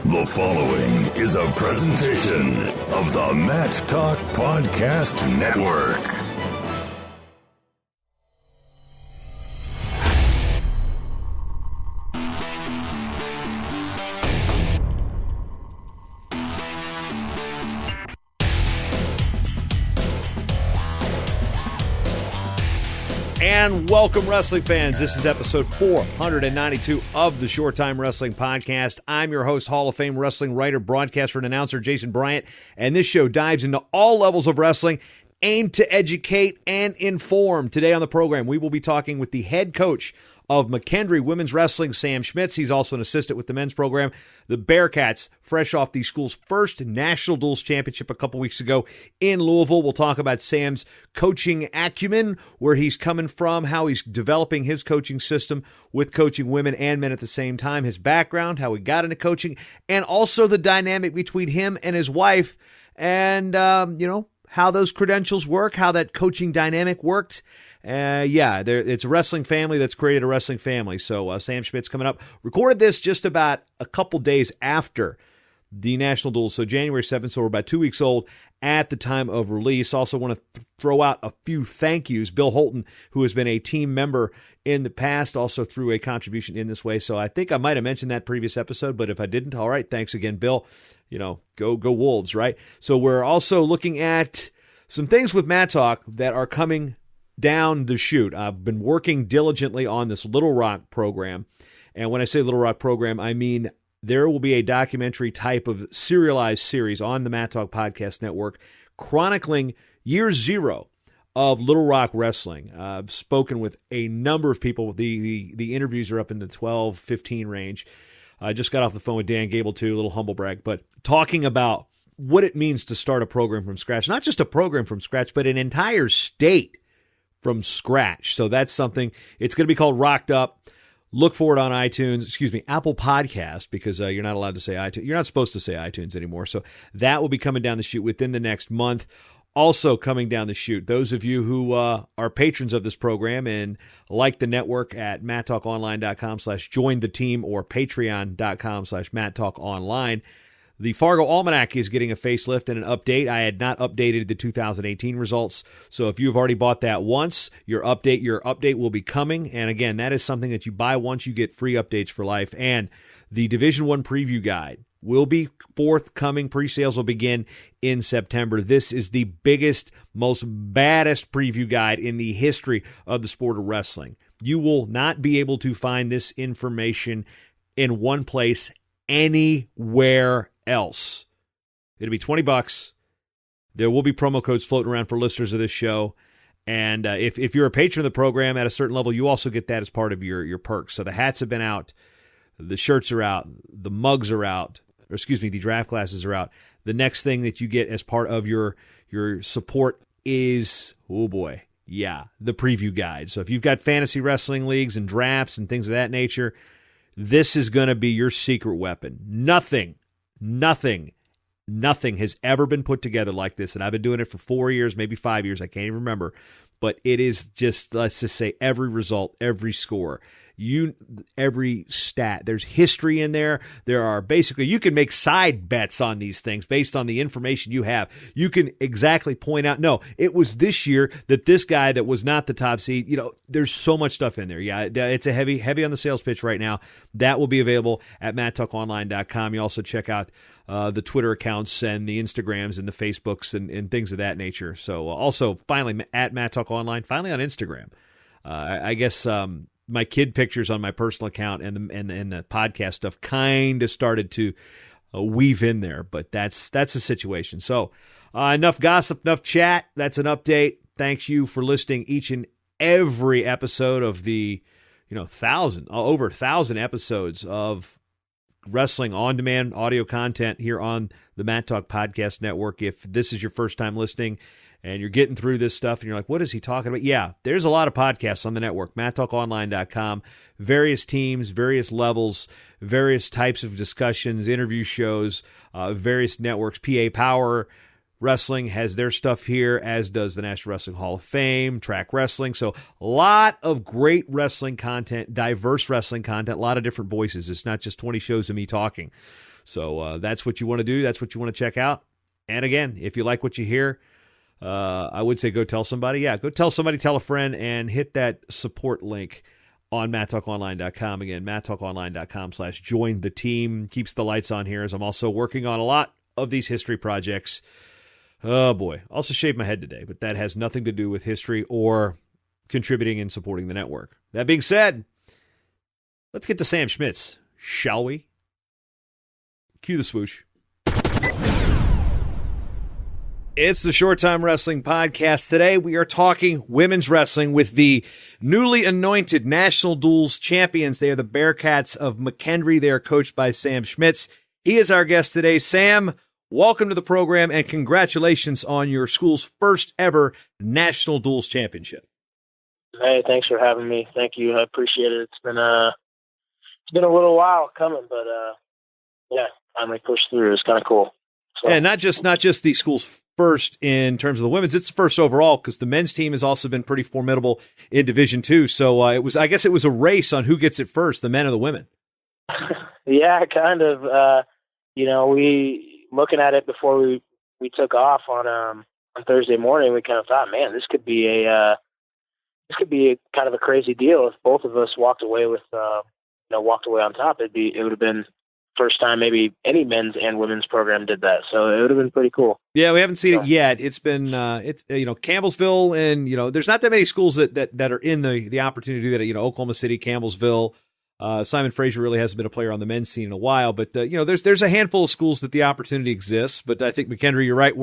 The following is a presentation of the Matt Talk Podcast Network. And welcome, wrestling fans. This is episode 492 of the Shorttime Wrestling Podcast. I'm your host, Hall of Fame wrestling writer, broadcaster, and announcer Jason Bryant, and this show dives into all levels of wrestling, aimed to educate and inform. Today on the program, we will be talking with the head coach of McKendree Women's Wrestling, Sam Schmitz. He's also an assistant with the men's program. The Bearcats, fresh off the school's first National Duels Championship a couple weeks ago in Louisville. We'll talk about Sam's coaching acumen, where he's coming from, how he's developing his coaching system with coaching women and men at the same time, his background, how he got into coaching, and also the dynamic between him and his wife, and, how those credentials work, how that coaching dynamic worked. It's a wrestling family that's created a wrestling family. So Sam Schmitz coming up. Recorded this just about a couple days after the National Duels, so January 7th, so we're about 2 weeks old at the time of release. Also want to throw out a few thank yous. Bill Holton, who has been a team member in the past, also threw a contribution in this way. So I think I might have mentioned that previous episode, but if I didn't, all right, thanks again, Bill. Go Wolves, right? So we're also looking at some things with Matt Talk that are coming down the chute. I've been working diligently on this Little Rock program. And when I say Little Rock program, I mean there will be a documentary type of serialized series on the Matt Talk Podcast Network chronicling year zero of Little Rock wrestling. I've spoken with a number of people. The interviews are up in the 12, 15 range. I just got off the phone with Dan Gable, too, a little humble brag, but talking about what it means to start a program from scratch. Not just a program from scratch, but an entire state from scratch. So that's something. It's going to be called Rocked Up. Look for it on Apple Podcast, because you're not allowed to say iTunes. You're not supposed to say iTunes anymore. So that will be coming down the chute within the next month. Also coming down the chute, those of you who are patrons of this program and like the network at matttalkonline.com/join the team or patreon.com/matttalkonline. The Fargo Almanac is getting a facelift and an update. I had not updated the 2018 results, so if you've already bought that once, your update will be coming. And again, that is something that you buy once, you get free updates for life. And the Division I preview guide will be forthcoming. Pre-sales will begin in September. This is the biggest, most baddest preview guide in the history of the sport of wrestling. You will not be able to find this information in one place anywhere else. It'll be $20. There will be promo codes floating around for listeners of this show. And if you're a patron of the program at a certain level, you also get that as part of your perks. So the hats have been out. The shirts are out. The mugs are out. The draft glasses are out. The next thing that you get as part of your support is, the preview guide. So if you've got fantasy wrestling leagues and drafts and things of that nature, this is going to be your secret weapon. Nothing has ever been put together like this. And I've been doing it for 4 years, maybe 5 years. I can't even remember. But it is just, let's just say, every result, every score, every stat. There's history in there. There are basically, you can make side bets on these things based on the information you have. You can exactly point out, no, it was this year that this guy that was not the top seed, there's so much stuff in there. Yeah, it's a heavy on the sales pitch right now. That will be available at matttalkonline.com. You also check out the Twitter accounts and the Instagrams and the Facebooks and things of that nature. So also, finally, at Matt Talk Online, finally on Instagram. I guess my kid pictures on my personal account and the podcast stuff kind of started to weave in there, but that's the situation. So enough gossip, enough chat. That's an update. Thank you for listening each and every episode of the over 1,000 episodes of wrestling on-demand audio content here on the Matt Talk Podcast Network. If this is your first time listening and you're getting through this stuff and you're like, what is he talking about? Yeah, there's a lot of podcasts on the network, matttalkonline.com, various teams, various levels, various types of discussions, interview shows, various networks. PA Power Wrestling has their stuff here, as does the National Wrestling Hall of Fame, Track Wrestling. So a lot of great wrestling content, diverse wrestling content, a lot of different voices. It's not just 20 shows of me talking. So that's what you want to do. That's what you want to check out. And again, if you like what you hear, I would say go tell somebody. Yeah, go tell somebody, tell a friend, and hit that support link on MattTalkOnline.com. Again, MattTalkOnline.com/join the team. Keeps the lights on here as I'm also working on a lot of these history projects. Oh, boy. Also shaved my head today, but that has nothing to do with history or contributing and supporting the network. That being said, let's get to Sam Schmitz, shall we? Cue the swoosh. It's the Short Time Wrestling Podcast. Today we are talking women's wrestling with the newly anointed National Duels champions. They are the Bearcats of McKendree. They are coached by Sam Schmitz. He is our guest today. Sam, welcome to the program and congratulations on your school's first ever National Duels Championship. Hey, thanks for having me. Thank you. I appreciate it. It's been a little while coming, but yeah, finally pushed through. It's kind of cool. So. And not just the school's first in terms of the women's, it's first overall because the men's team has also been pretty formidable in Division II. So I guess it was a race on who gets it first, the men or the women. Yeah, kind of. We looking at it before we took off on Thursday morning. We kind of thought, man, this could be a kind of a crazy deal if both of us walked away on top. It would have been first time maybe any men's and women's program did that. So it would have been pretty cool. Yeah, we haven't seen it yet. It's been Campbellsville, and there's not that many schools that are in the opportunity to do that. Oklahoma City, Campbellsville. Simon Fraser really hasn't been a player on the men's scene in a while, but there's a handful of schools that the opportunity exists. But I think McKendree, you're right.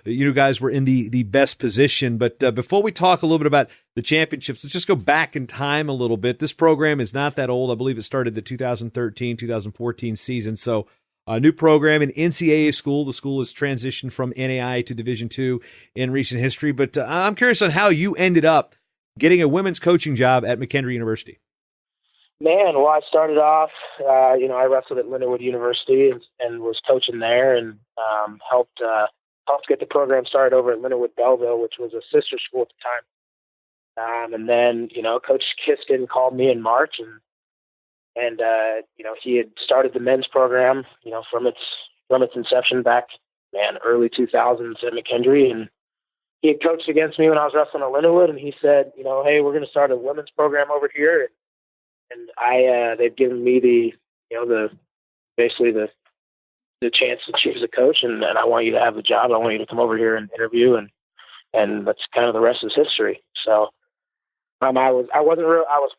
You guys were in the best position. But before we talk a little bit about the championships, let's just go back in time a little bit. This program is not that old. I believe it started the 2013-2014 season. So a new program in NCAA school. The school has transitioned from NAI to Division II in recent history. But I'm curious on how you ended up getting a women's coaching job at McKendree University. Man, well, I started off, I wrestled at Lindenwood University and was coaching there and helped get the program started over at Lindenwood Belleville, which was a sister school at the time. And then, Coach Kiskin called me in March and he had started the men's program, from its inception back, early 2000s at McKendree. And he had coached against me when I was wrestling at Lindenwood, and he said, hey, we're going to start a women's program over here. And they've given me the chance to choose a coach, and I want you to have the job. I want you to come over here and interview, and that's kind of the rest is history. So I was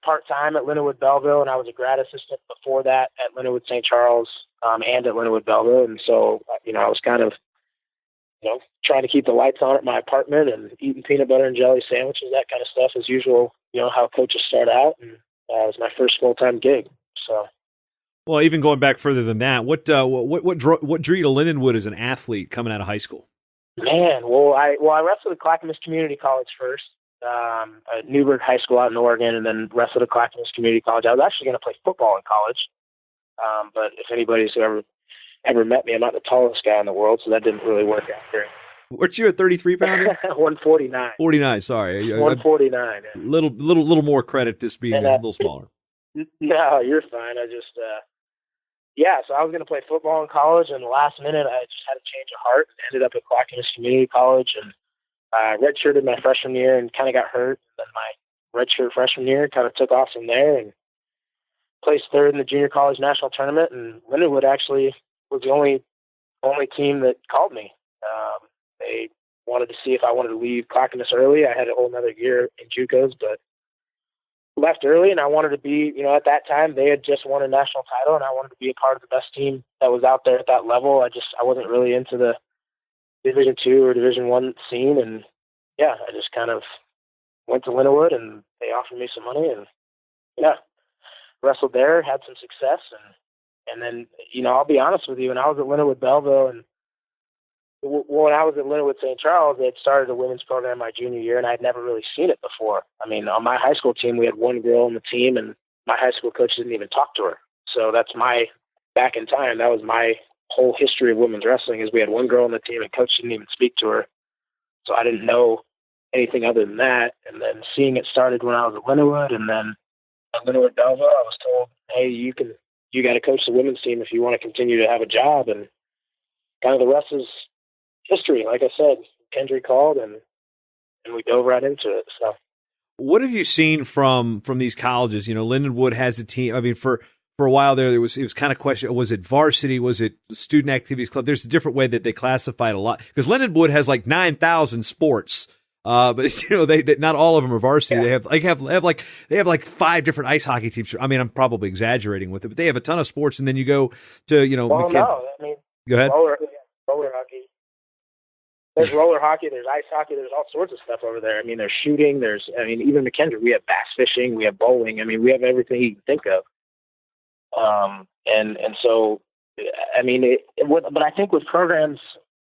part-time at Lindenwood Belleville, and I was a grad assistant before that at Lindenwood St. Charles and at Lindenwood Belleville. And so, I was kind of, trying to keep the lights on at my apartment and eating peanut butter and jelly sandwiches, that kind of stuff as usual, how coaches start out. And it was my first full-time gig. So, well, even going back further than that, what drew you to Lindenwood as an athlete coming out of high school? Man, I wrestled at Clackamas Community College first, at Newburgh High School out in Oregon, and then wrestled at Clackamas Community College. I was actually going to play football in college, but if anybody's ever met me, I'm not the tallest guy in the world, so that didn't really work out very. Weren't you a 33-pounder? 149. 49, sorry. 149. Yeah. Little more credit this being a little smaller. No, you're fine. I just, so I was going to play football in college, and the last minute I just had a change of heart. Ended up at Clackamas Community College, and redshirted my freshman year and kind of got hurt. Then my redshirt freshman year kind of took off from there and placed third in the junior college national tournament. And Lindenwood actually was the only team that called me. They wanted to see if I wanted to leave Clackamas early. I had a whole another year in JUCOs, but left early, and I wanted to be, at that time they had just won a national title, and I wanted to be a part of the best team that was out there at that level. I wasn't really into the Division II or Division I scene, and I just kind of went to Lindenwood, and they offered me some money, and wrestled there, had some success, and then I'll be honest with you, when I was at Lindenwood Belleville and when I was at Lindenwood St. Charles, they had started a women's program my junior year, and I'd never really seen it before. I mean, on my high school team, we had one girl on the team, and my high school coach didn't even talk to her. So that's back in time, that was my whole history of women's wrestling, is we had one girl on the team, and coach didn't even speak to her. So I didn't know anything other than that. And then seeing it started when I was at Lindenwood, and then at Lindenwood Belleville, I was told, hey, you can you got to coach the women's team if you want to continue to have a job. And kind of the rest is history. Like I said, McKendree called and we dove right into it. So what have you seen from these colleges? Lindenwood has a team. I mean, for a while it was kind of question, was it varsity? Was it student activities club? There's a different way that they classified a lot, because Lindenwood has like 9,000 sports. But they not all of them are varsity. Yeah. They have like 5 different ice hockey teams. I mean, I'm probably exaggerating with it, but they have a ton of sports. And then you go to, well, no, I mean, go ahead. Roller hockey. There's roller hockey, there's ice hockey, there's all sorts of stuff over there. I mean, there's shooting, even McKendree, we have bass fishing, we have bowling. I mean, we have everything you can think of. And so, I mean, but I think with programs,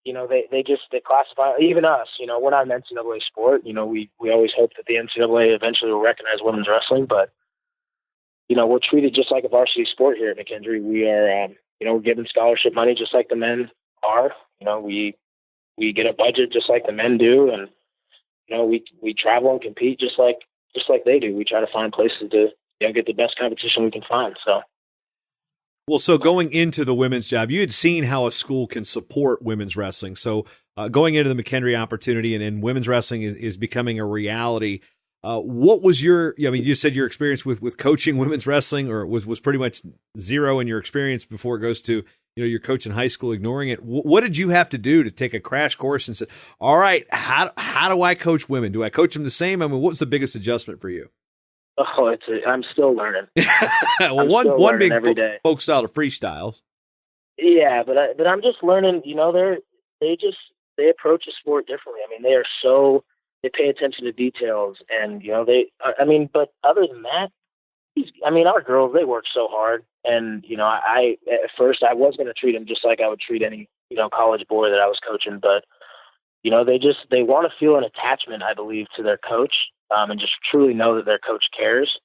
they classify, even us, we're not an NCAA sport. We always hope that the NCAA eventually will recognize women's wrestling, but, we're treated just like a varsity sport here at McKendree. We are, we're given scholarship money just like the men are. We get a budget just like the men do. And, we travel and compete just like they do. We try to find places to, get the best competition we can find. So. Well, so going into the women's job, you had seen how a school can support women's wrestling. So going into the McKendree opportunity and women's wrestling is becoming a reality. What was you said your experience with coaching women's wrestling or was pretty much zero in your experience before it goes to, your coach in high school ignoring it. What did you have to do to take a crash course and say, all right, how do I coach women? Do I coach them the same? I mean, what was the biggest adjustment for you? Oh, I'm still learning. Well, one big folk style to freestyles. Yeah, but I'm just learning. They approach a sport differently. I mean, they pay attention to details, and but other than that, our girls, they work so hard, and at first I was going to treat them just like I would treat any college boy that I was coaching, but they want to feel an attachment, I believe, to their coach. And just truly know that their coach cares.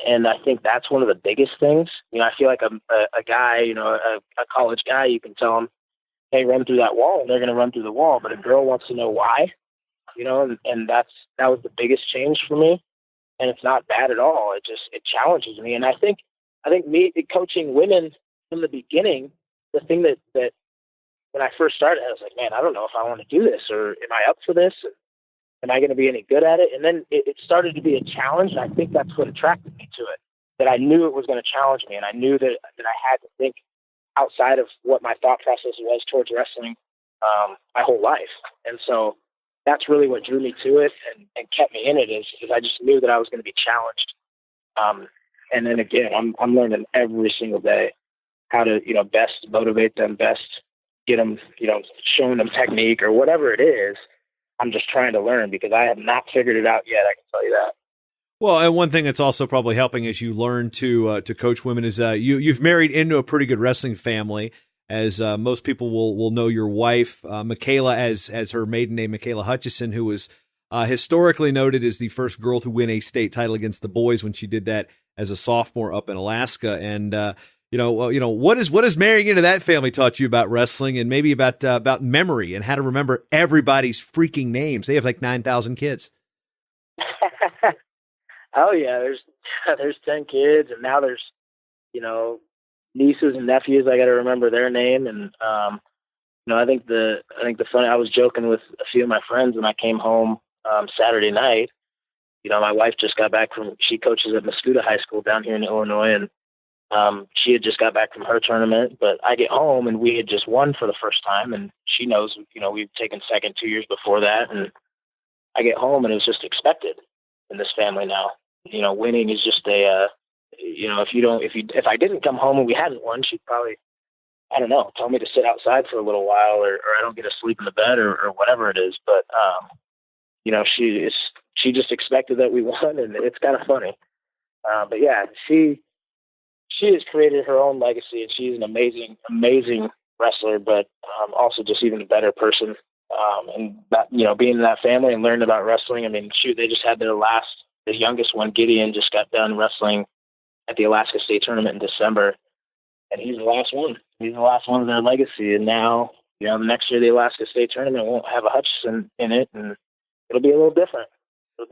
And I think that's one of the biggest things. I feel like a guy, a college guy, you can tell him, hey, run through that wall, and they're going to run through the wall. But a girl wants to know why, and that was the biggest change for me. And it's not bad at all. It challenges me. And I think me coaching women from the beginning, the thing that when I first started, I was like, man, I don't know if I want to do this, or am I up for this? Am I going to be any good at it? And then it started to be a challenge, and I think that's what attracted me to it, that I knew it was going to challenge me, and I knew that I had to think outside of what my thought process was towards wrestling my whole life. And so that's really what drew me to it and kept me in it, is I just knew that I was going to be challenged. And then again, I'm learning every single day how to, best motivate them, best get them, showing them technique or whatever it is. I'm just trying to learn because I have not figured it out yet. I can tell you that. Well, and one thing that's also probably helping as you learn to coach women is you've married into a pretty good wrestling family, as most people will know your wife, Michaela, as her maiden name, Michaela Hutchison, who was historically noted as the first girl to win a state title against the boys when she did that as a sophomore up in Alaska. And what is marrying into that family taught you about wrestling, and maybe about memory and how to remember everybody's freaking names? They have like 9,000 kids. Oh yeah, there's 10 kids, and now there's nieces and nephews. I got to remember their name, and I think the funny. I was joking with a few of my friends when I came home Saturday night. My wife just got back she coaches at Mascoutah High School down here in Illinois, and she had just got back from her tournament, but I get home and we had just won for the first time, and she knows, we've taken second 2 years before that, and I get home and it was just expected in this family now. Winning is just if I didn't come home and we hadn't won, she'd probably, I don't know, tell me to sit outside for a little while, or I don't get to sleep in the bed or whatever it is. But, she just expected that we won, and it's kind of funny. But yeah, she has created her own legacy, and she's an amazing, amazing wrestler, but also just even a better person. And that, being in that family and learning about wrestling, I mean, they just had the youngest one, Gideon, just got done wrestling at the Alaska State Tournament in December, and he's the last one. He's the last one of their legacy, and now, the next year the Alaska State Tournament won't have a Hutchison in it, and it'll be a little different. So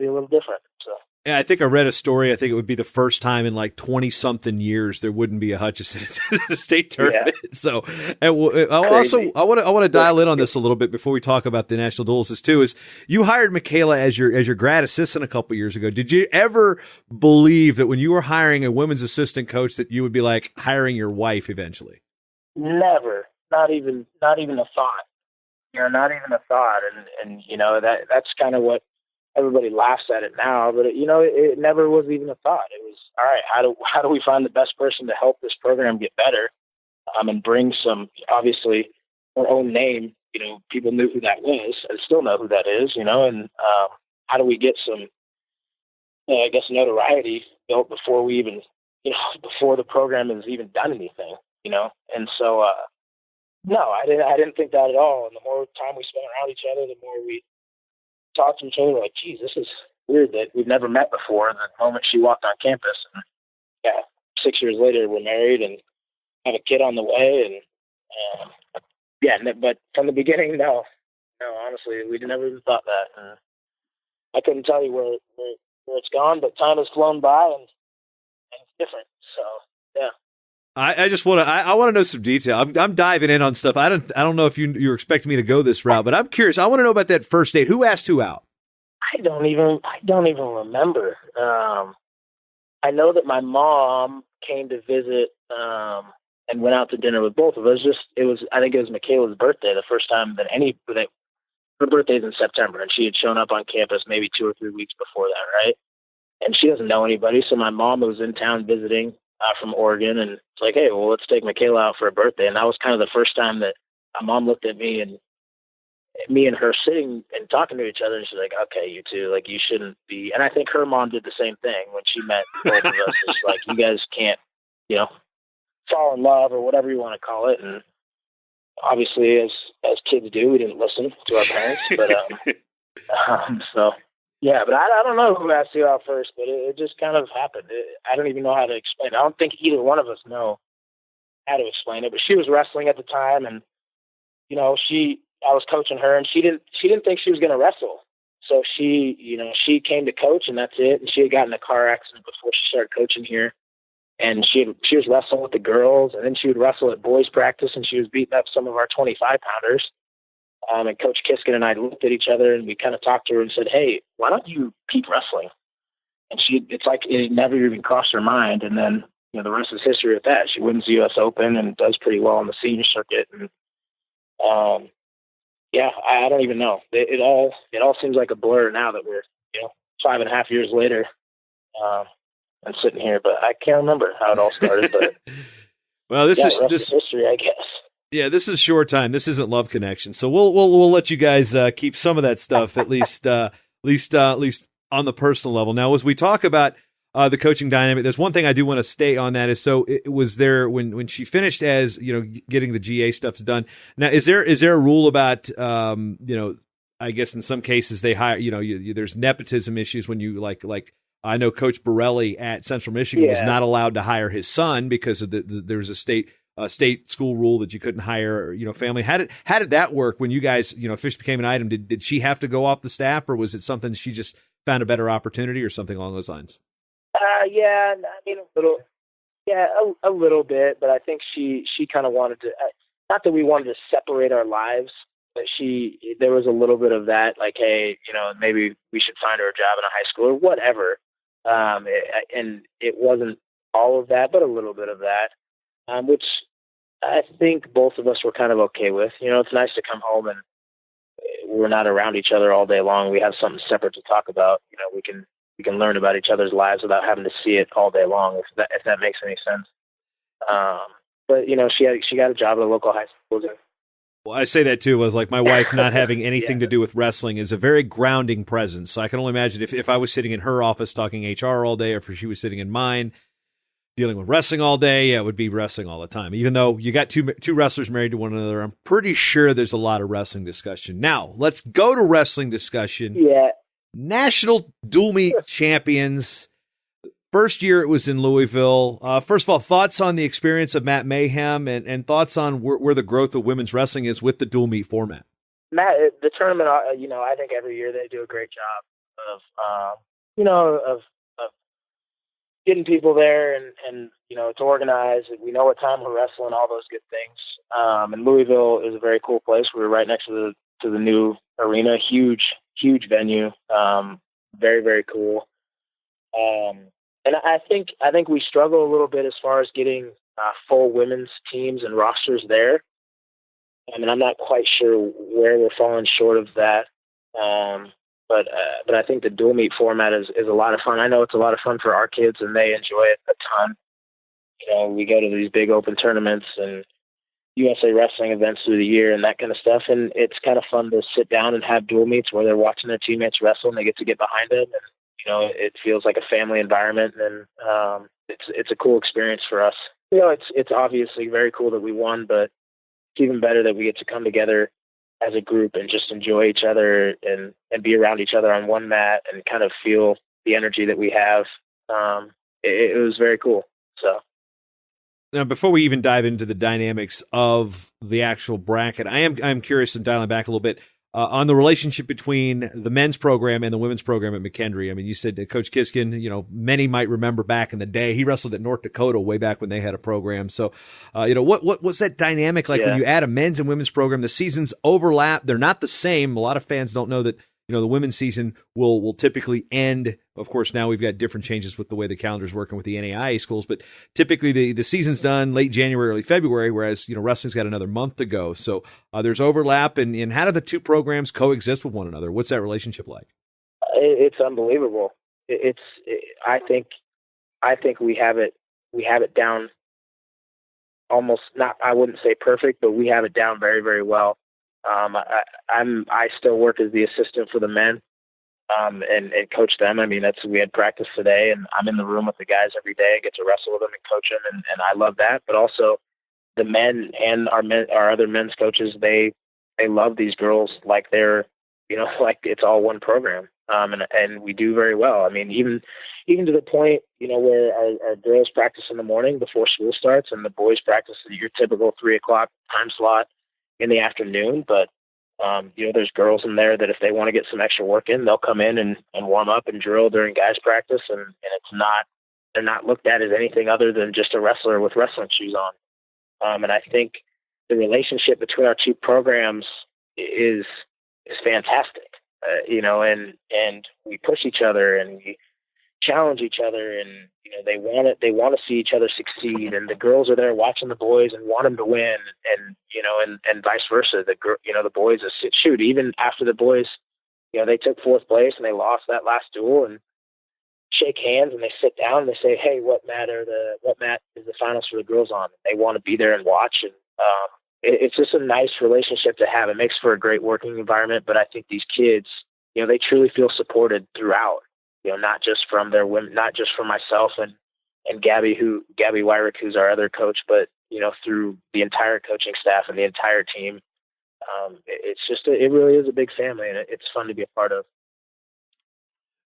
Yeah, I think I read a story. I think it would be the first time in like 20-something years there wouldn't be a Hutchinson state tournament. Yeah. So, and I want to dial in on this a little bit before we talk about the national duels. Too is you hired Michaela as your grad assistant a couple years ago. Did you ever believe that when you were hiring a women's assistant coach that you would be like hiring your wife eventually? Never, not even a thought. Not even a thought. And that's kind of what everybody laughs at it now, but it never was even a thought. It was, all right, how do we find the best person to help this program get better, and bring some, obviously, our own name. People knew who that was, and still know who that is. And how do we get some, notoriety built before we even, before the program has even done anything. And so, no, I didn't think that at all. And the more time we spent around each other, the more we talked to each other, like, geez, this is weird that we've never met before. The moment she walked on campus, and 6 years later, we're married and have a kid on the way. And but from the beginning, no, honestly, we never even thought that. And I couldn't tell you where it's gone, but time has flown by and it's different. So, yeah. I just want to know some detail. I'm diving in on stuff. I don't know if you're expecting me to go this route, but I'm curious. I want to know about that first date. Who asked who out? I don't even remember. I know that my mom came to visit and went out to dinner with both of us. I think it was Michaela's birthday, the first time that her birthday's in September, and she had shown up on campus maybe 2 or 3 weeks before that, right? And she doesn't know anybody, so my mom was in town visiting from Oregon, and it's like, hey, well, let's take Michaela out for a birthday. And that was kind of the first time that my mom looked at me and her sitting and talking to each other, and she's like, okay, you two, like, you shouldn't be. And I think her mom did the same thing when she met both of us. It's like, you guys can't, fall in love or whatever you want to call it. And obviously, as kids do, we didn't listen to our parents, but so. Yeah, but I don't know who asked you out first, but it just kind of happened. I don't even know how to explain it. I don't think either one of us know how to explain it. But she was wrestling at the time, and I was coaching her, and she didn't think she was going to wrestle. So she came to coach, and that's it. And she had gotten in a car accident before she started coaching here, and she was wrestling with the girls, and then she would wrestle at boys practice, and she was beating up some of our 25-pounders. And Coach Kiskin and I looked at each other, and we kind of talked to her and said, hey, why don't you keep wrestling? And it's like it never even crossed her mind. And then, the rest is history with that. She wins the U.S. Open and does pretty well on the senior circuit. And, I don't even know. It all seems like a blur now that we're, 5.5 years later, and sitting here. But I can't remember how it all started. But well, this is history, I guess. Yeah, this is short time. This isn't Love Connection, so we'll let you guys keep some of that stuff at least on the personal level. Now, as we talk about the coaching dynamic, there's one thing I do want to stay on that is so it was there when she finished as getting the GA stuff's done. Now, is there a rule about I guess in some cases they hire there's nepotism issues when you like I know Coach Borelli at Central Michigan was not allowed to hire his son because of there was a state school rule that you couldn't hire, family. How did that work when you guys, officially became an item? Did she have to go off the staff, or was it something she just found a better opportunity or something along those lines? Yeah, I mean, a little bit, but I think she kind of wanted to, not that we wanted to separate our lives, but there was a little bit of that, like, hey, maybe we should find her a job in a high school or whatever. And it wasn't all of that, but a little bit of that, which I think both of us were kind of okay with. It's nice to come home and we're not around each other all day long. We have something separate to talk about. We can learn about each other's lives without having to see it all day long, if that makes any sense. But she got a job at a local high school. Well, I say that too. Was like my wife not having anything to do with wrestling is a very grounding presence. So I can only imagine if I was sitting in her office talking HR all day, or if she was sitting in mine dealing with wrestling all day, it would be wrestling all the time. Even though you got two wrestlers married to one another, I'm pretty sure there's a lot of wrestling discussion. Now, let's go to wrestling discussion. Yeah. National dual meet champions. First year it was in Louisville. First of all, thoughts on the experience of Matt Mayhem and thoughts on where the growth of women's wrestling is with the dual meet format. Matt, the tournament, I think every year they do a great job of, of getting people there and it's organized. We know what time we're wrestling, all those good things. And Louisville is a very cool place. We're right next to the new arena, huge venue, very, very cool. And I think we struggle a little bit as far as getting full women's teams and rosters there. I mean, I'm not quite sure where we're falling short of that. But I think the dual meet format is a lot of fun. I know it's a lot of fun for our kids, and they enjoy it a ton. We go to these big open tournaments and USA Wrestling events through the year and that kind of stuff, and it's kind of fun to sit down and have dual meets where they're watching their teammates wrestle and they get to get behind them, and it feels like a family environment, and it's a cool experience for us. It's obviously very cool that we won, but it's even better that we get to come together as a group and just enjoy each other and be around each other on one mat and kind of feel the energy that we have. It was very cool. So. Now, before we even dive into the dynamics of the actual bracket, I'm curious, and dialing back a little bit, on the relationship between the men's program and the women's program at McKendree. I mean, you said that Coach Kiskin, many might remember back in the day, he wrestled at North Dakota way back when they had a program. So, what was that dynamic like when you add a men's and women's program? The seasons overlap. They're not the same. A lot of fans don't know that, the women's season will typically end. Of course, now we've got different changes with the way the calendar's working with the NAIA schools, but typically the season's done late January, early February, whereas, wrestling's got another month to go. So there's overlap, and how do the two programs coexist with one another? What's that relationship like? It's unbelievable. I think we have it down almost, not, I wouldn't say perfect, but we have it down very, very well. I still work as the assistant for the men, and coach them. I mean, we had practice today, and I'm in the room with the guys every day. I get to wrestle with them and coach them, and I love that. But also, the men and our other men's coaches, they love these girls like they're, like it's all one program. And we do very well. I mean, even to the point, where our girls practice in the morning before school starts, and the boys practice at your typical 3:00 time slot in the afternoon. But there's girls in there that if they want to get some extra work in, they'll come in and warm up and drill during guys practice, and they're not looked at as anything other than just a wrestler with wrestling shoes on. And I think the relationship between our two programs is fantastic. And we push each other and we challenge each other, and they want to see each other succeed, and the girls are there watching the boys and want them to win, and vice versa. The boys shoot, even after the boys, they took 4th place and they lost that last duel, and shake hands and they sit down and they say, hey, what mat is the finals for the girls on? They want to be there and watch, and it's just a nice relationship to have. It makes for a great working environment, but I think these kids, they truly feel supported throughout. Not just from their women, not just from myself and Gabby Wyrick, who's our other coach, but through the entire coaching staff and the entire team. It really is a big family, and it's fun to be a part of.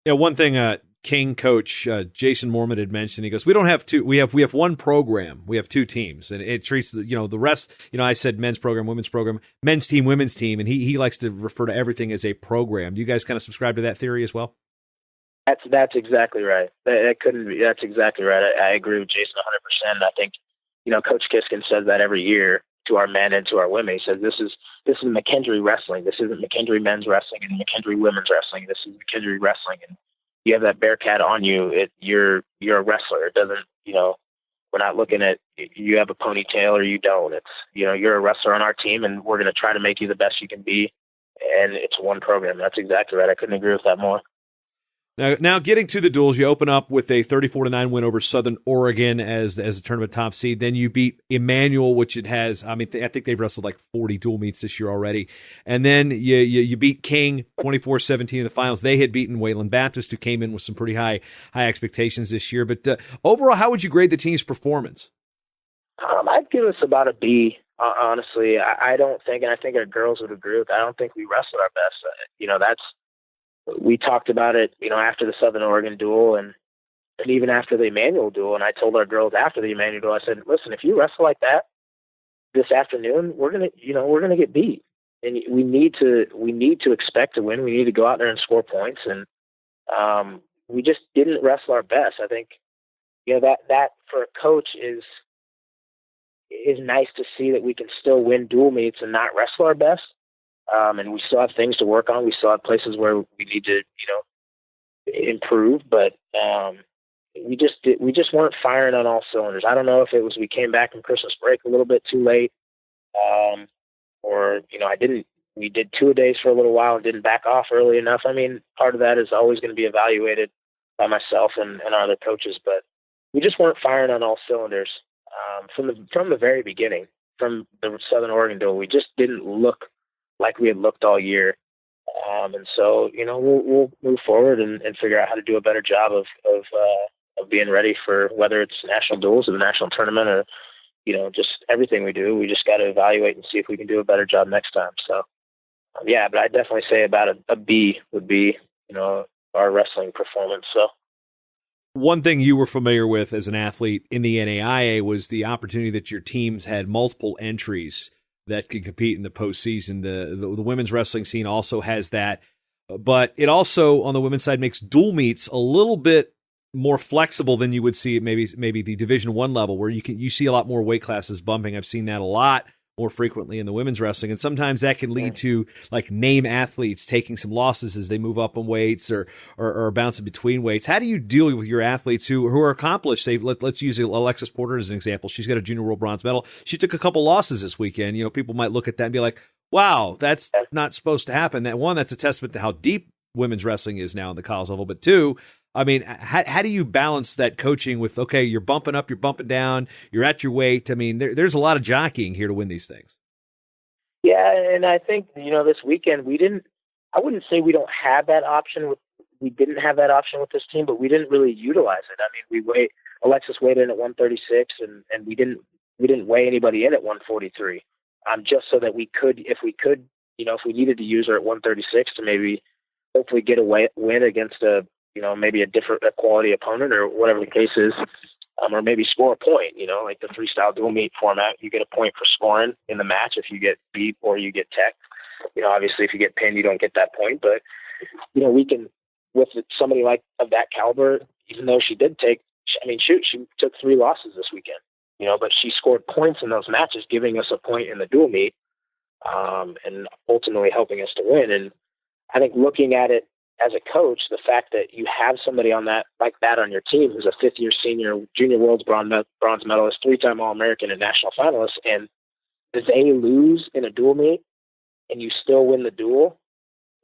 Yeah, one thing King coach Jason Mormon had mentioned, he goes, we don't have two, we have one program, we have two teams, and it treats the rest, I said men's program, women's program, men's team, women's team, and he likes to refer to everything as a program. Do you guys kind of subscribe to that theory as well? That's exactly right. That's exactly right. I agree with Jason 100%. I think, Coach Kiskin says that every year to our men and to our women. He says, this is McKendree wrestling. This isn't McKendree men's wrestling and McKendree women's wrestling. This is McKendree wrestling. And you have that Bearcat on you. You're a wrestler. It doesn't, we're not looking at you have a ponytail or you don't. It's, you're a wrestler on our team, and we're going to try to make you the best you can be. And it's one program. That's exactly right. I couldn't agree with that more. Now getting to the duels, you open up with a 34-9 win over Southern Oregon as a tournament top seed. Then you beat Emmanuel, which it has. I think they've wrestled like 40 dual meets this year already. And then you beat King 24-17 in the finals. They had beaten Wayland Baptist, who came in with some pretty high expectations this year. But overall, how would you grade the team's performance? I'd give us about a B. Honestly, I don't think, and I think our girls would agree with that, I don't think we wrestled our best. We talked about it, after the Southern Oregon duel and even after the Emmanuel duel. And I told our girls after the Emmanuel duel, I said, listen, if you wrestle like that this afternoon, we're going to get beat. And we need to expect to win. We need to go out there and score points. And we just didn't wrestle our best. I think, that for a coach is nice to see that we can still win dual meets and not wrestle our best. And we still have things to work on. We still have places where we need to, improve, but we just weren't firing on all cylinders. I don't know if it was we came back from Christmas break a little bit too late, or we did 2-a-days for a little while and didn't back off early enough. I mean, part of that is always going to be evaluated by myself and our other coaches, but we just weren't firing on all cylinders from the very beginning. From the Southern Oregon duel, we just didn't look like we had looked all year. And so, we'll move forward and figure out how to do a better job of being ready for whether it's national duels or the national tournament or, just everything we do. We just got to evaluate and see if we can do a better job next time. So, yeah, but I'd definitely say about a B would be, our wrestling performance. So. One thing you were familiar with as an athlete in the NAIA was the opportunity that your teams had multiple entries that could compete in the postseason. The women's wrestling scene also has that, but it also on the women's side makes dual meets a little bit more flexible than you would see at maybe the Division I level, where you see a lot more weight classes bumping. I've seen that a lot more frequently in the women's wrestling, and sometimes that can lead to like name athletes taking some losses as they move up in weights or bouncing between weights. How do you deal with your athletes who are accomplished? Say, let's use Alexis Porter as an example. She's got a junior world bronze medal. She took a couple losses this weekend. People might look at that and be like, wow, that's not supposed to happen. That's a testament to how deep women's wrestling is now in the college level. But two, I mean, how do you balance that coaching with, okay, you're bumping up, you're bumping down, you're at your weight? I mean, there's a lot of jockeying here to win these things. Yeah, and I think, this weekend I wouldn't say we don't have that option. We didn't have that option with this team, but we didn't really utilize it. I mean, Alexis weighed in at 136 and we didn't weigh anybody in at 143, just so that we could, if we needed to use her at 136 to maybe hopefully get a win against maybe a different quality opponent or whatever the case is, or maybe score a point, like the freestyle dual meet format. You get a point for scoring in the match if you get beat or you get teched. Obviously if you get pinned, you don't get that point, but, we can, with somebody like of that caliber, even though she took 3 losses this weekend, but she scored points in those matches, giving us a point in the dual meet, and ultimately helping us to win. And I think looking at it as a coach, the fact that you have somebody on your team who's a 5th-year senior, junior world's bronze medalist, 3-time All-American and national finalist, and they lose in a dual meet and you still win the duel,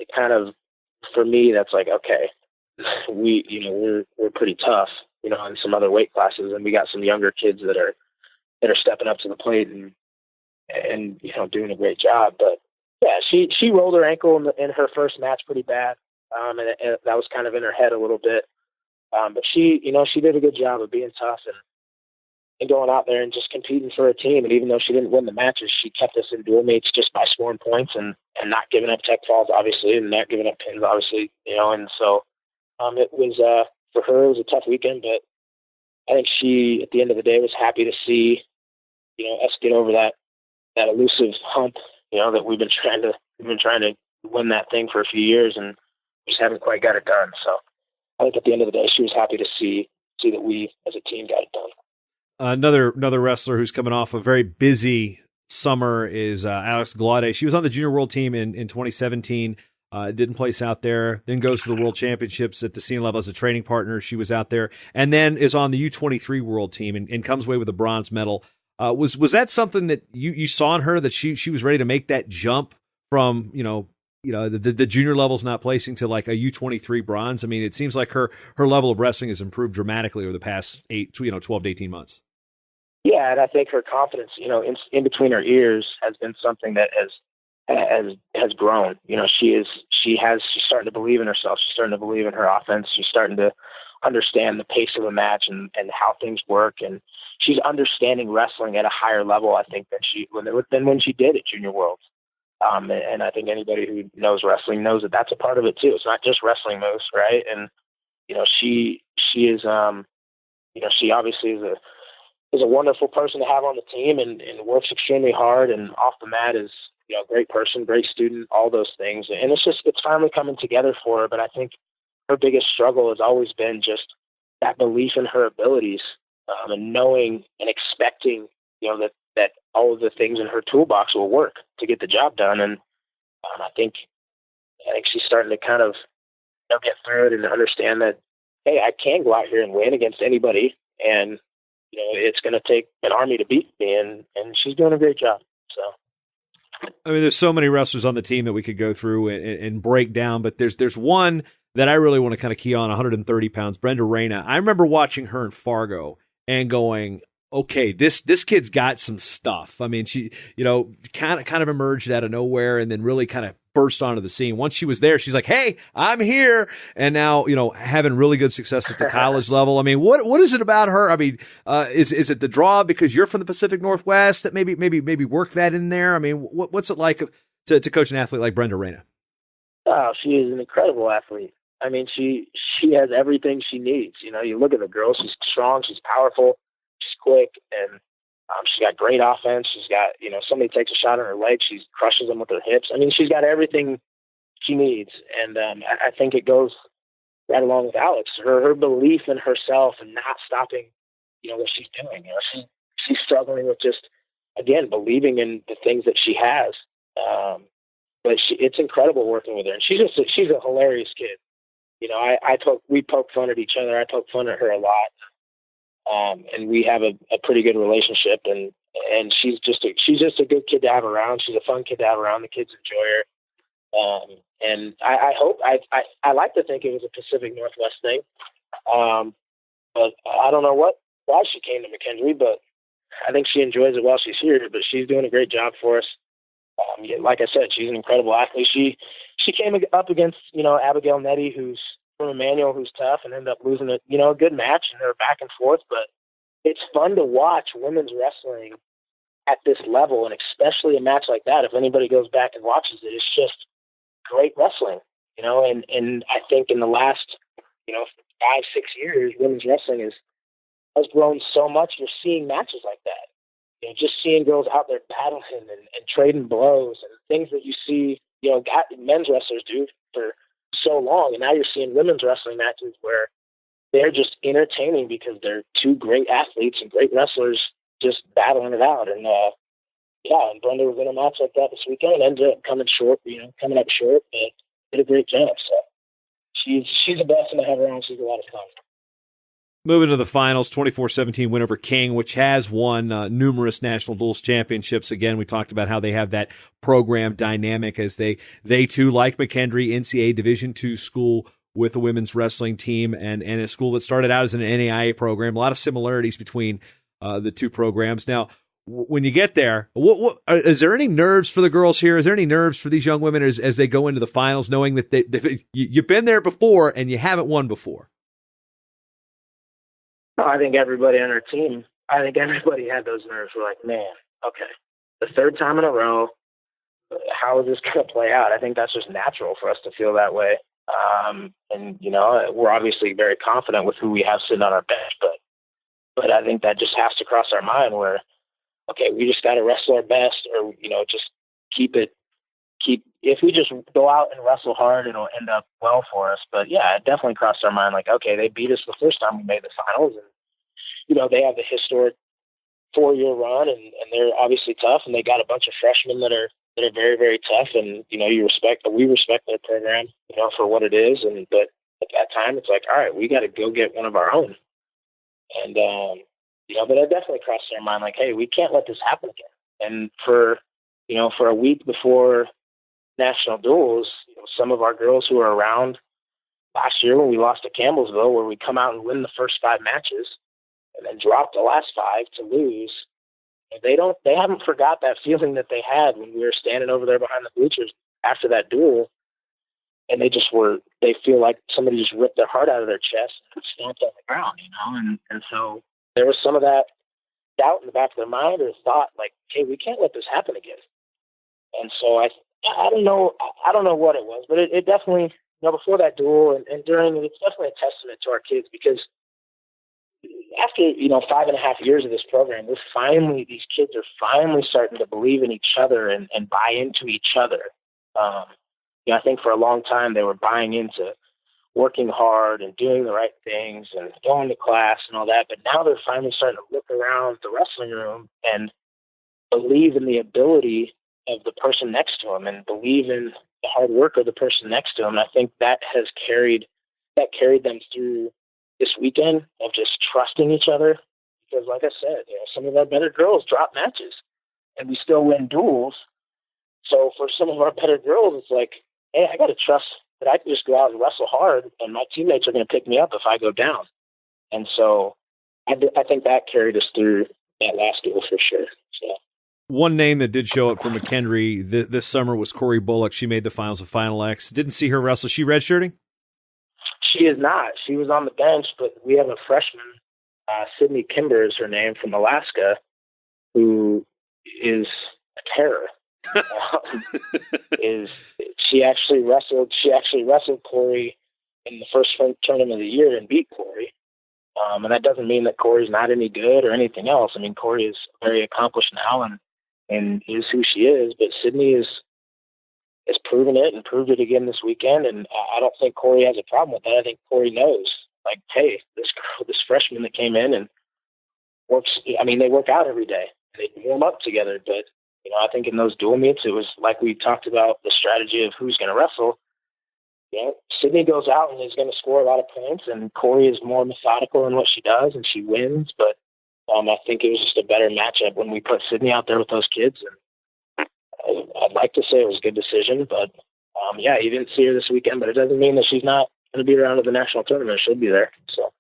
it kind of, for me, that's like, okay, we're pretty tough, in some other weight classes, and we got some younger kids that are stepping up to the plate and doing a great job. But yeah, she rolled her ankle in her first match pretty bad. And that was kind of in her head a little bit. But she did a good job of being tough and going out there and just competing for a team. And even though she didn't win the matches, she kept us in dual meets just by scoring points and not giving up tech falls, obviously, and not giving up pins, obviously, and so it was, for her, it was a tough weekend, but I think she, at the end of the day, was happy to see, us get over that elusive hump, that we've been trying to win that thing for a few years and just haven't quite got it done. So I think at the end of the day, she was happy to see that we as a team got it done. Another wrestler who's coming off a very busy summer is Alex Glade. She was on the junior world team in 2017. Didn't place out there, then goes to the world championships at the senior level as a training partner. She was out there and then is on the U23 world team and comes away with a bronze medal. Was that something that you saw in her, that she was ready to make that jump from, the junior level's not placing to like a U23 bronze? I mean, it seems like her level of wrestling has improved dramatically over the past 12 to 18 months. Yeah. And I think her confidence, in between her ears has been something that has grown. She's starting to believe in herself. She's starting to believe in her offense. She's starting to understand the pace of a match and how things work. And she's understanding wrestling at a higher level, I think, than when she did at Junior Worlds. And I think anybody who knows wrestling knows that that's a part of it too. It's not just wrestling moves, right? And she is, she obviously is a wonderful person to have on the team and works extremely hard, and off the mat is a great person, great student, all those things. And it's finally coming together for her. But I think her biggest struggle has always been just that belief in her abilities, and knowing and expecting, that all of the things in her toolbox will work to get the job done. And I think she's starting to kind of get through it and understand that, hey, I can go out here and win against anybody, and it's going to take an army to beat me, and she's doing a great job. So, I mean, there's so many wrestlers on the team that we could go through and break down, but there's one that I really want to kind of key on, 130 pounds, Brenda Reyna. I remember watching her in Fargo and going, okay, this kid's got some stuff. I mean, she, kind of emerged out of nowhere and then really kind of burst onto the scene. Once she was there, she's like, hey, I'm here. And now, having really good success at the college level. I mean, what is it about her? I mean, is it the draw because you're from the Pacific Northwest that maybe work that in there? I mean, what's it like to coach an athlete like Brenda Reyna? Oh, she is an incredible athlete. I mean, she has everything she needs. You look at the girl, she's strong, she's powerful, she's quick, and she's got great offense. She's got, somebody takes a shot on her leg, she crushes them with her hips. I mean, she's got everything she needs. And I think it goes right along with Alex. Her belief in herself and not stopping, what she's doing. She's struggling with just, again, believing in the things that she has. But it's incredible working with her. And she's a hilarious kid. We poke fun at each other. I poke fun at her a lot. And we have a pretty good relationship, and she's just a good kid to have around. She's a fun kid to have around. The kids enjoy her. And I hope, I like to think it was a Pacific Northwest thing. But I don't know why she came to McKendree, but I think she enjoys it while she's here, but she's doing a great job for us. Like I said, she's an incredible athlete. She came up against, Abigail Nettie, who's from Emmanuel, who's tough, and ended up losing a good match, and they're back and forth. But it's fun to watch women's wrestling at this level, and especially a match like that. If anybody goes back and watches it, it's just great wrestling, and I think in the last, 5-6 years, women's wrestling has grown so much. You're seeing matches like that. Just seeing girls out there battling and trading blows and things that you see, men's wrestlers do for so long. And now you're seeing women's wrestling matches where they're just entertaining because they're two great athletes and great wrestlers just battling it out. And, and Brenda was in a match like that this weekend and ended up coming up short, but did a great job. So she's the best to have around. She's a lot of fun. Moving to the finals, 24-17 win over King, which has won numerous national duels championships. Again, we talked about how they have that program dynamic as they too, like McKendree, NCAA Division II school with a women's wrestling team and a school that started out as an NAIA program. A lot of similarities between the two programs. Now, when you get there, what is there any nerves for the girls here? Is there any nerves for these young women as they go into the finals, knowing that you've been there before and you haven't won before? I think everybody on our team, everybody had those nerves. We're like, man, okay, the third time in a row, how is this going to play out? I think that's just natural for us to feel that way. And, we're obviously very confident with who we have sitting on our bench, but I think that just has to cross our mind where, okay, we just got to wrestle our best or, just if we just go out and wrestle hard, it'll end up well for us. But yeah, it definitely crossed our mind. Like, okay, they beat us the first time we made the finals, and they have the historic 4-year run, and they're obviously tough, and they got a bunch of freshmen that are very, very tough, and we respect their program, for what it is. But at that time, it's like, all right, we got to go get one of our own, and but it definitely crossed our mind. Like, hey, we can't let this happen again. And for a week before national duels, some of our girls who were around last year when we lost to Campbellsville, where we come out and win the first 5 matches and then drop the last 5 to lose, they haven't forgot that feeling that they had when we were standing over there behind the bleachers after that duel, and they feel like somebody just ripped their heart out of their chest and stomped on the ground, and so there was some of that doubt in the back of their mind or thought like, hey, we can't let this happen again. And so I don't know what it was, but it definitely, before that duel and during it, it's definitely a testament to our kids, because after, 5.5 years of this program, these kids are finally starting to believe in each other and buy into each other. I think for a long time they were buying into working hard and doing the right things and going to class and all that. But now they're finally starting to look around the wrestling room and believe in the ability of the person next to them and believe in the hard work of the person next to them. And I think that has carried them through this weekend of just trusting each other. Because like I said, some of our better girls drop matches and we still win duels. So for some of our better girls, it's like, hey, I got to trust that I can just go out and wrestle hard and my teammates are going to pick me up if I go down. And so I think that carried us through that last duel for sure. So. One name that did show up for McKendree this summer was Corey Bullock. She made the finals of Final X. Didn't see her wrestle. She redshirting? She is not. She was on the bench, but we have a freshman, Sydney Kimber is her name, from Alaska, who is a terror. She actually wrestled Corey in the first tournament of the year and beat Corey. And that doesn't mean that Corey's not any good or anything else. I mean, Corey is very accomplished now and is who she is, but Sydney is proven it and proved it again this weekend. And I don't think Corey has a problem with that. I think Corey knows, like, hey, this freshman that came in and works, I mean, they work out every day. They warm up together, but I think in those dual meets, it was like we talked about the strategy of who's going to wrestle. Sydney goes out and is going to score a lot of points, and Corey is more methodical in what she does, and she wins. But I think it was just a better matchup when we put Sydney out there with those kids. And I'd like to say it was a good decision, but you didn't see her this weekend, but it doesn't mean that she's not going to be around at the national tournament. She'll be there. So.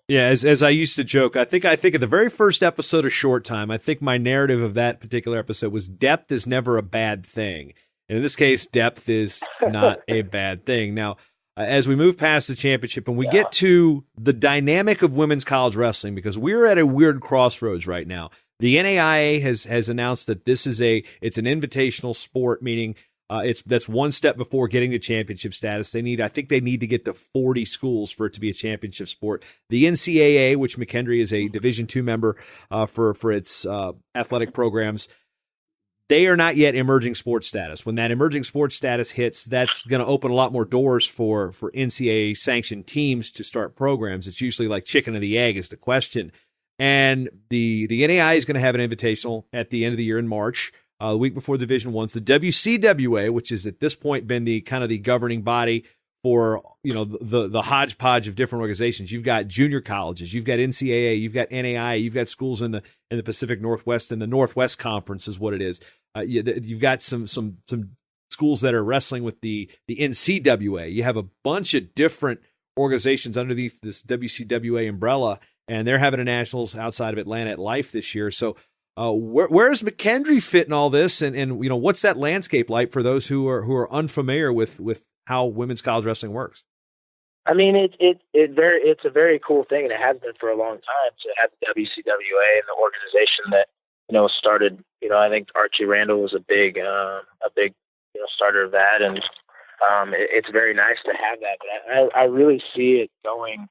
Yeah, as I used to joke, I think at the very first episode of Short Time, I think my narrative of that particular episode was depth is never a bad thing. And in this case, depth is not a bad thing. Now, as we move past the championship and we get to the dynamic of women's college wrestling, because we're at a weird crossroads right now. The NAIA has announced that it's an invitational sport, meaning that's one step before getting to championship status. I think they need to get to 40 schools for it to be a championship sport. The NCAA, which McKendree is a Division II member for its athletic programs, they are not yet emerging sports status. When that emerging sports status hits, that's going to open a lot more doors for NCAA sanctioned teams to start programs. It's usually like chicken or the egg is the question. And the NAIA is going to have an invitational at the end of the year in March. The week before Division I's, the WCWA, which is at this point been the kind of the governing body for the hodgepodge of different organizations. You've got junior colleges, you've got NCAA, you've got NAIA, you've got schools in the Pacific Northwest, and the Northwest Conference is what it is. You've got some schools that are wrestling with the NCWA. You have a bunch of different organizations underneath this WCWA umbrella, and they're having a nationals outside of Atlanta at Life this year. So. Where does McKendree fit in all this, and what's that landscape like for those who are unfamiliar with how women's college wrestling works? I mean, it's a very cool thing, and it has been for a long time to have the WCWA and the organization that started. I think Archie Randall was a big starter of that, and it's very nice to have that. But I really see it going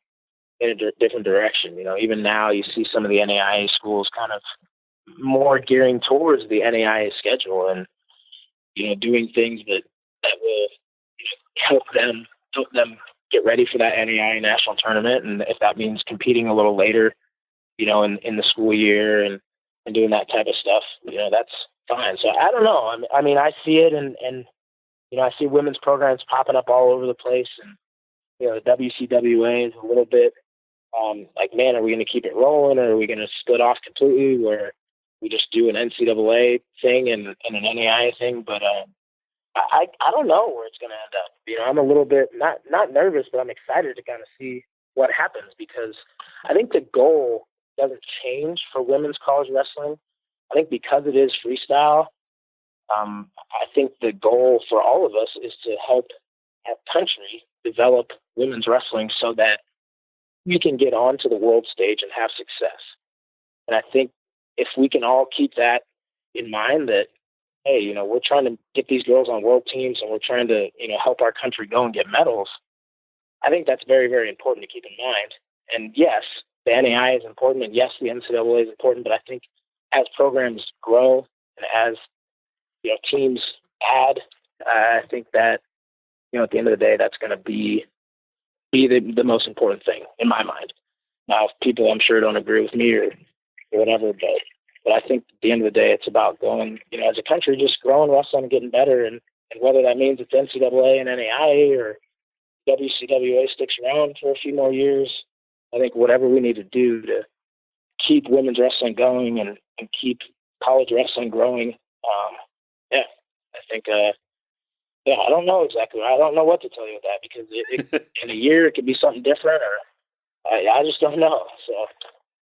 in a different direction. Even now you see some of the NAIA schools kind of more gearing towards the NAIA schedule and doing things that will help them get ready for that NAIA national tournament, and if that means competing a little later in the school year and doing that type of stuff, that's fine. So I don't know, I mean I see it and I see women's programs popping up all over the place, and the WCWA is a little bit like, man, are we going to keep it rolling, or are we going to split off completely where we just do an NCAA thing and an NAIA thing? But I don't know where it's going to end up. I'm a little bit not nervous, but I'm excited to kind of see what happens, because I think the goal doesn't change for women's college wrestling. I think because it is freestyle, I think the goal for all of us is to help our country develop women's wrestling so that we can get onto the world stage and have success. And I think if we can all keep that in mind, that, hey, we're trying to get these girls on world teams and we're trying to, help our country go and get medals, I think that's very, very important to keep in mind. And yes, the NAI is important, and yes, the NCAA is important, but I think as programs grow and as, teams add, I think that, at the end of the day, that's going to be be the most important thing in my mind. Now, people I'm sure don't agree with me or whatever, but I think at the end of the day, it's about going, as a country, just growing wrestling and getting better. And whether that means it's NCAA and NAIA or WCWA sticks around for a few more years, I think whatever we need to do to keep women's wrestling going and keep college wrestling growing. I think, I don't know exactly. I don't know what to tell you with that because in a year it could be something different or I just don't know. So.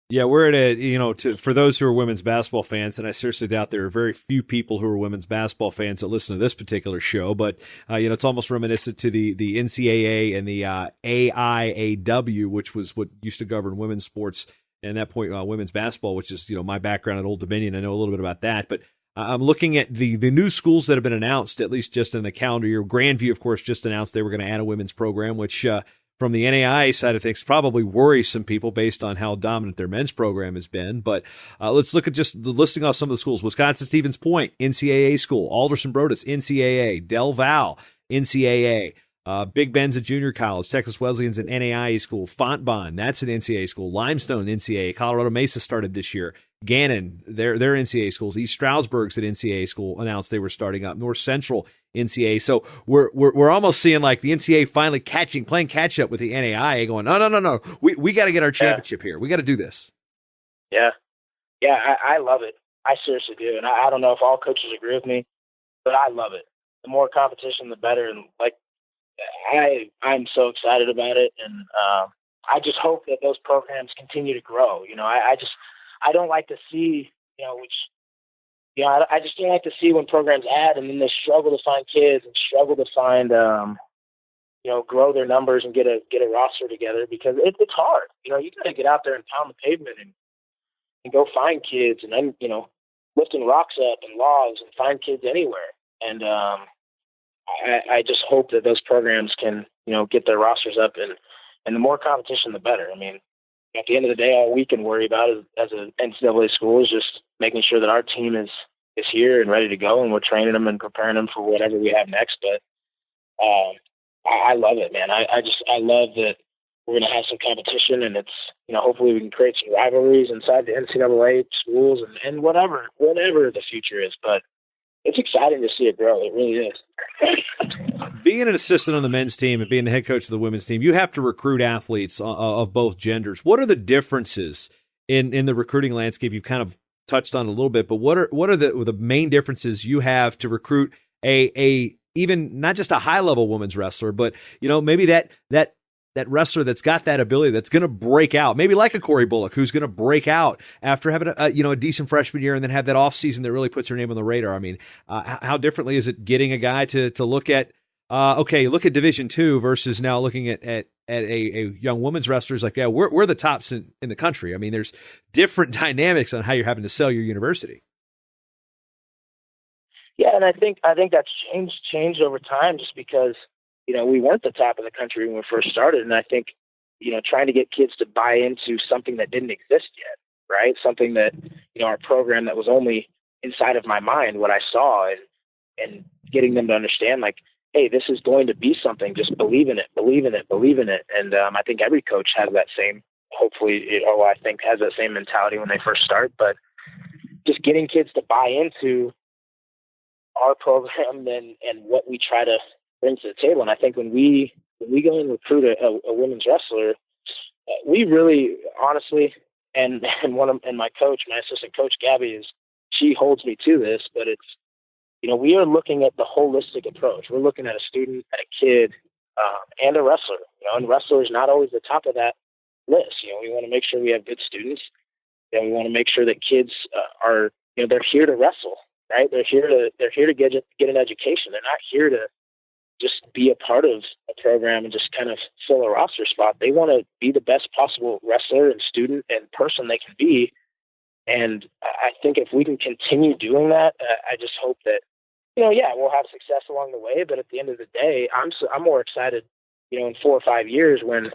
Yeah, we're at a, for those who are women's basketball fans, and I seriously doubt there are very few people who are women's basketball fans that listen to this particular show, but, it's almost reminiscent to the NCAA and the AIAW, which was what used to govern women's sports, and at that point, women's basketball, which is, my background at Old Dominion. I know a little bit about that, but I'm looking at the new schools that have been announced, at least just in the calendar year. Grandview, of course, just announced they were going to add a women's program, which, from the NAIA side of things, probably worries some people based on how dominant their men's program has been. But let's look at just listing off some of the schools. Wisconsin Stevens Point, NCAA school. Alderson Broadus, NCAA. Del Val, NCAA. Big Ben's a junior college. Texas Wesleyan's an NAIA school. Fontbonne, that's an NCAA school. Limestone, NCAA. Colorado Mesa started this year. Gannon, their NCAA schools. East Stroudsburg's an NCAA school, announced they were starting up. North Central, NCAA. So we're almost seeing like the NCAA finally playing catch up with the NAIA, going, no. We got to get our championship here. We got to do this. Yeah. I love it. I seriously do. And I don't know if all coaches agree with me, but I love it. The more competition, the better. And I'm so excited about it. And, I just hope that those programs continue to grow. I don't like to see, I just don't like to see when programs add and then they struggle to find kids and struggle to find, grow their numbers and get a roster together because it's hard. You got to get out there and pound the pavement and go find kids and then, lifting rocks up and logs and find kids anywhere. And I just hope that those programs can, get their rosters up and the more competition, the better. I mean, at the end of the day, all we can worry about as an NCAA school is just making sure that our team is here and ready to go, and we're training them and preparing them for whatever we have next. But I love it, man. I love that we're going to have some competition, and it's, hopefully we can create some rivalries inside the NCAA schools and whatever the future is. But it's exciting to see it grow. It really is. Being an assistant on the men's team and being the head coach of the women's team, you have to recruit athletes of both genders. What are the differences in the recruiting landscape? You've kind of touched on a little bit, but what are the main differences you have to recruit a even not just a high level women's wrestler, but maybe that wrestler that's got that ability that's going to break out, maybe like a Corey Bullock, who's going to break out after having a decent freshman year and then have that off season that really puts her name on the radar. I mean, how differently is it getting a guy to look at look at Division II versus now looking at a young women's wrestler is like, yeah, we're the tops in the country. I mean, there's different dynamics on how you're having to sell your university. Yeah, and I think that's changed over time just because, we weren't the top of the country when we first started. And I think, trying to get kids to buy into something that didn't exist yet, right? Something that, our program that was only inside of my mind, what I saw and getting them to understand like, hey, this is going to be something, just believe in it. And I think every coach has that same, hopefully, I think has that same mentality when they first start, but just getting kids to buy into our program and what we try to bring to the table. And I think when we go and recruit a women's wrestler, we really honestly, and my coach, my assistant coach, Gabby, she holds me to this, but it's, we are looking at the holistic approach. We're looking at a student, at a kid, and a wrestler, and wrestler is not always the top of that list. We want to make sure we have good students, and we want to make sure that kids are, they're here to wrestle, right? They're here to get an education. They're not here to just be a part of a program and just kind of fill a roster spot. They want to be the best possible wrestler and student and person they can be. And I think if we can continue doing that, I just hope that, we'll have success along the way. But at the end of the day, I'm more excited, in 4 or 5 years when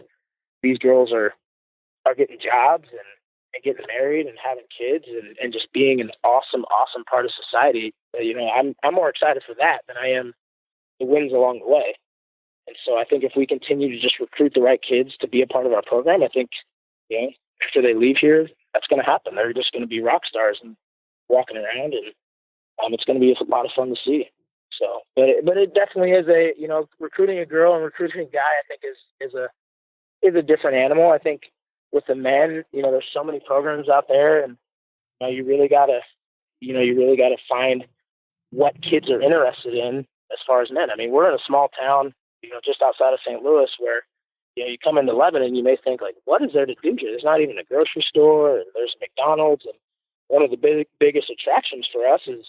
these girls are getting jobs and getting married and having kids and just being an awesome part of society. I'm more excited for that than I am the wins along the way. And so I think if we continue to just recruit the right kids to be a part of our program, I think, after they leave here, that's going to happen. They're just going to be rock stars and walking around, and it's going to be a lot of fun to see. So, but it definitely is recruiting a girl and recruiting a guy, I think is a different animal. I think with the men, there's so many programs out there, and you really gotta find what kids are interested in as far as men. I mean, we're in a small town, just outside of St. Louis, where you come into Lebanon, you may think like, what is there to do here? There's not even a grocery store, and there's McDonald's, and one of the biggest attractions for us is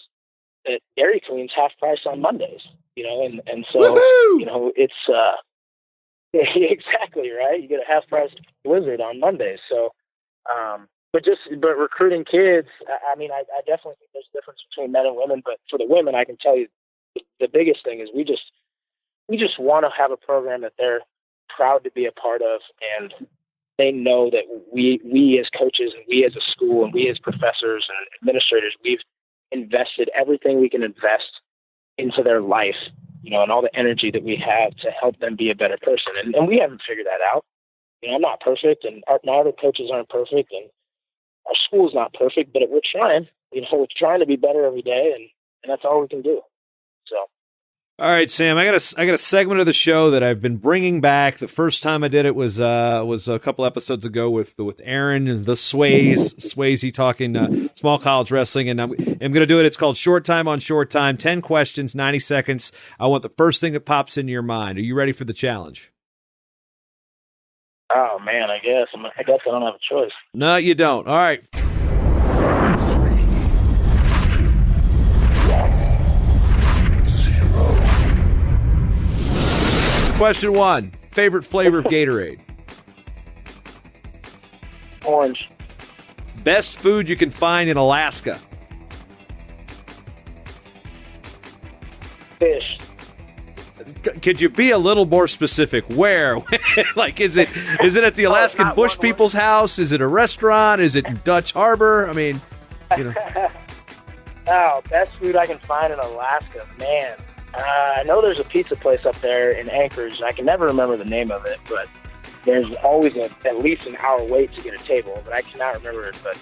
that Dairy Queen's half price on Mondays. And so Woohoo! It's exactly right. You get a half price Blizzard on Mondays. So, but recruiting kids, I mean, I definitely think there's a difference between men and women. But for the women, I can tell you, the biggest thing is we just want to have a program that they're proud to be a part of, and they know that we as coaches and we as a school and we as professors and administrators, we've invested everything we can invest into their life, and all the energy that we have to help them be a better person. And we haven't figured that out. I'm not perfect, and our other coaches aren't perfect, and our school's not perfect, but we're trying. We're trying to be better every day, and that's all we can do. So. All right, Sam, I got a segment of the show that I've been bringing back. The first time I did it was a couple episodes ago with Aaron and the Swayze talking small college wrestling, and I'm going to do it. It's called Short Time on Short Time. 10 questions, 90 seconds. I want the first thing that pops into your mind. Are you ready for the challenge? Oh man, I guess I don't have a choice. No, you don't. All right. Question 1, favorite flavor of Gatorade? Orange. Best food you can find in Alaska? Fish. Could you be a little more specific? Where? Like, is it at the Alaskan Bush People's house? Is it a restaurant? Is it in Dutch Harbor? I mean, Oh, best food I can find in Alaska, man. I know there's a pizza place up there in Anchorage, and I can never remember the name of it, but there's always at least an hour wait to get a table, but I cannot remember it. But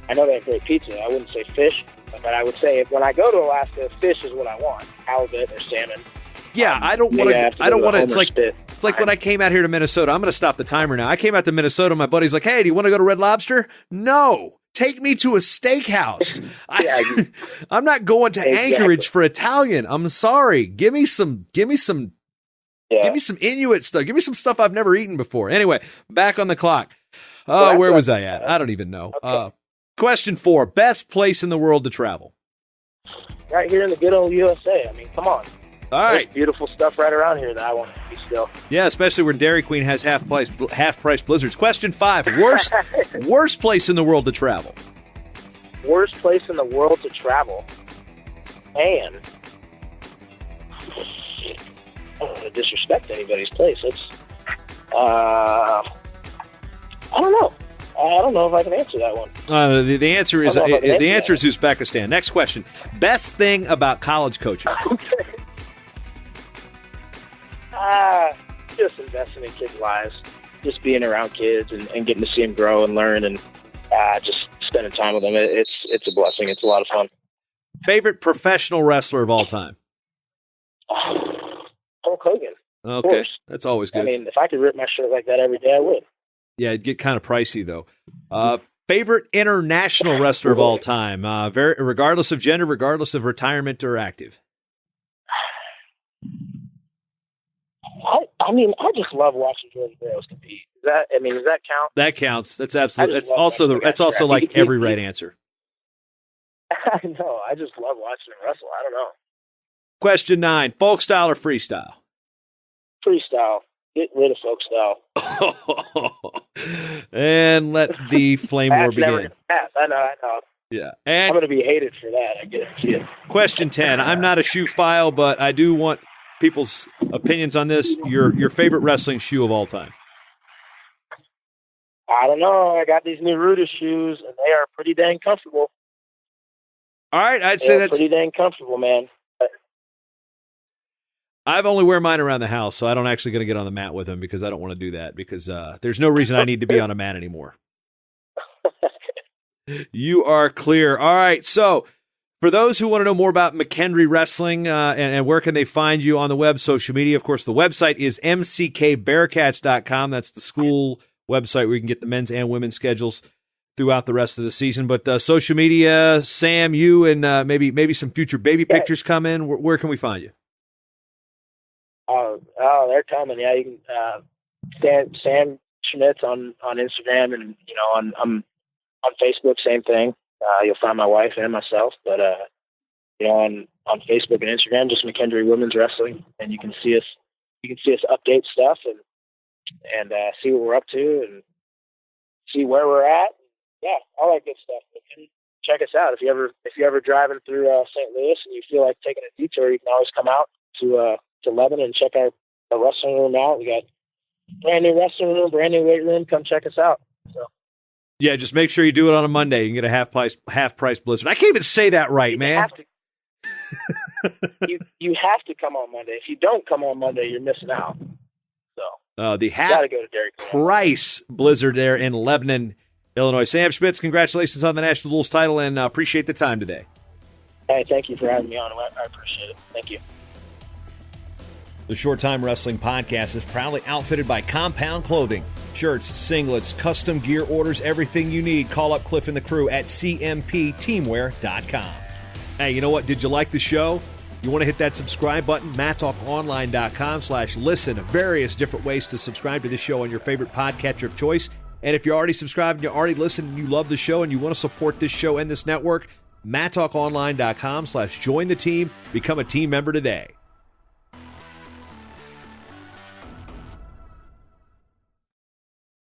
I know they have great pizza. I wouldn't say fish, but I would say when I go to Alaska, fish is what I want, halibut or salmon. Yeah, I don't want to. It's like when I came out here to Minnesota. I'm going to stop the timer now. I came out to Minnesota. My buddy's like, "Hey, do you want to go to Red Lobster?" No. Take me to a steakhouse. I'm not going to Anchorage for Italian. I'm sorry. Give me some Inuit stuff. Give me some stuff I've never eaten before. Anyway, back on the clock. Where was I at? I don't even know. Okay. Question 4, best place in the world to travel? Right here in the good old USA. I mean, come on. All right. There's beautiful stuff right around here that I want to see still. Yeah, especially where Dairy Queen has half price blizzards. Question 5, worst place in the world to travel? Worst place in the world to travel? Man. I don't want to disrespect anybody's place. I don't know. I don't know if I can answer that one. The answer is Uzbekistan. Next question. Best thing about college coaching? Okay. Just investing in kids' lives, just being around kids and getting to see them grow and learn, and just spending time with them. It's a blessing. It's a lot of fun. Favorite professional wrestler of all time? Hulk Hogan. Okay, that's always good. I mean, if I could rip my shirt like that every day, I would. Yeah, it'd get kind of pricey though. Favorite international wrestler of all time, regardless of gender, regardless of retirement or active? I just love watching Jordan Burroughs compete. Does that count? That counts. That's absolutely. That's also like every right answer. I know. I just love watching him wrestle. I don't know. Question 9: folk style or freestyle? Freestyle. Get rid of folk style. And let the flame war begin. I know. Yeah, and I'm going to be hated for that. I guarantee it. Question 10: I'm not a shoe file, but I do want people's opinions on this. Your favorite wrestling shoe of all time? I don't know. I got these new Ruda shoes, and they are pretty dang comfortable. All right, I'd say that's pretty dang comfortable, man. I've only wear mine around the house, so I don't actually going to get on the mat with them because I don't want to do that because there's no reason I need to be on a mat anymore. You are clear. All right. So for those who want to know more about McKendree Wrestling and where can they find you on the web, social media, of course, the website is mckbearcats.com. That's the school website where you can get the men's and women's schedules throughout the rest of the season. But social media, Sam, you, and maybe some future baby pictures come in. Where can we find you? Oh, they're coming. Yeah, you can Sam Schmitz on Instagram, and on Facebook, same thing. You'll find my wife and myself, but on Facebook and Instagram, just McKendree Women's Wrestling, and you can see us. You can see us update stuff and see what we're up to and see where we're at. Yeah, all that good stuff. Check us out if you ever driving through St. Louis and you feel like taking a detour. You can always come out to Lebanon and check our wrestling room out. We got brand new wrestling room, brand new weight room. Come check us out. So. Yeah, just make sure you do it on a Monday. You can get a half price Blizzard. I can't even say that right, man. You have to come on Monday. If you don't come on Monday, you're missing out. So the half go to Dairy Queen. price Blizzard there in Lebanon, Illinois. Sam Schmitz, congratulations on the National Duels title, and appreciate the time today. Hey, thank you for having me on. I appreciate it. Thank you. The Short Time Wrestling Podcast is proudly outfitted by Compound Clothing. Shirts, singlets, custom gear orders, everything you need. Call up Cliff and the crew at cmpteamwear.com. Hey, you know what? Did you like the show? You want to hit that subscribe button? MatTalkOnline.com/listen. Various different ways to subscribe to this show on your favorite podcatcher of choice. And if you're already subscribed and you already listen and you love the show and you want to support this show and this network, MatTalkOnline.com/join the team. Become a team member today.